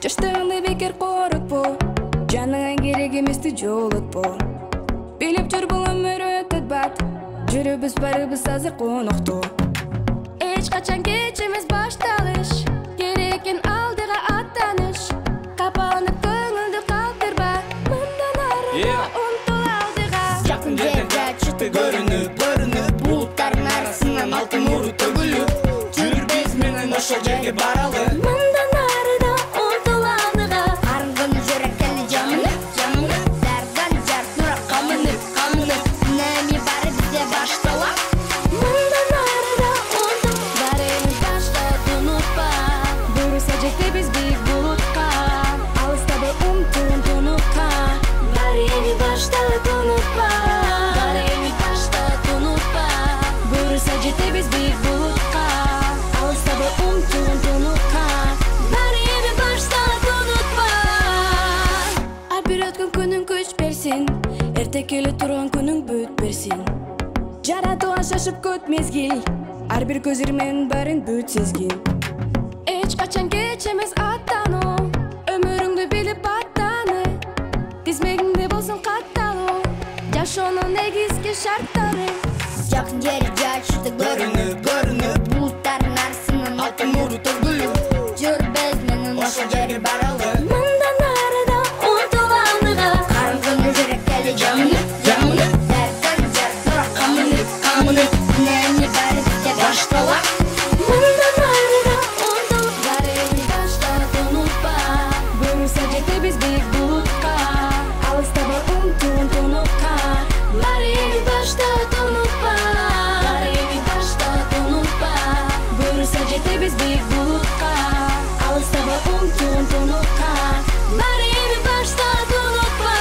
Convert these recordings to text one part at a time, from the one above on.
Жаштыгыңды бекер коротпо, жаныңа керек эмести жолотпо. Билип жүр бул өмүр өтөт бат, жүрүбүз барыбыз азыр конокто. Эч качан кеч эмес башталыш, керек экен алдыга аттаныш. Капаланып көңүлдү калтырба, мындан арыга умтул алдыга. Жакын жерде чыты көрүнүп, булуттардын арасынан алтын нуру төгүлүп, жүр биз менен ошол жерге баралы. Мындан арыда умтул алдыга. Арынган жүрөктөрү жамынып, дардан жарт нура камынып, неми баары бизде башталат. Мындан арыда умтул, баарыбыз баштап унутпа. Буюрса жетебиз бийик булутка, алыстабы умтул тунукка. Баарыбыз баштап унутпа, баарыбыз баштап унутпа. Буюрса жетебиз бийик булутка, алыстабы умтул тунукка. Баарыбыз баштап унутпа. Ар бир өткөн күнүң күч берсин, эрте келе турган күнүң бүт берсин. Жаратылган шашып көт мезгил, ар бир көз ирмен барын бүт сезгин. Эч качан кеч эмес аттануу, өмүрүңдү билип аттаны. Тизмегиңде болсун катталуу, жашоонун негизги шарттары. Жакын жерде чыты көрүнүп, булуттардын арасынан алтын нуру төгүлүп, жүр биз менен ошол жерге баралы. Мындан арыда умтул алдыга. Арынган жүрөктөрү жамынып, дардан жарт нура камынып, неми баары бизде башталат. Мындан арыда умтул, баарыбыз баштап унутпа. Буюрса жетебиз бийик булутка, алыстабы умтул тунукка. Баарыбыз баштап унутпа, баарыбыз баштап унутпа. Буюрса жетебиз бийик булутка, алыстабы умтул тунукка. Баарыбыз баштап унутпа.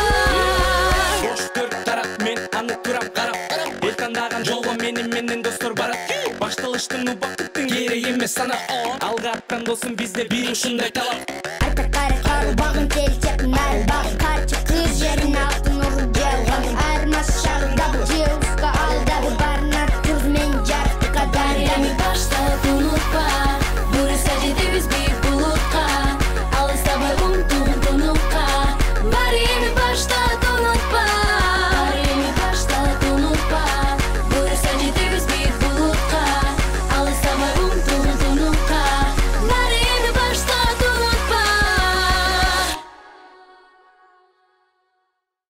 Бош төрт тарап, мен аны турам карап, эл тандаган жолго менен достор барат. Башталыштын убакыттын кереги эмес санап, алга аттан досум бизде бир ушундай талап. Айта кару багын келчек нар, баг карчы кыз жерин ал.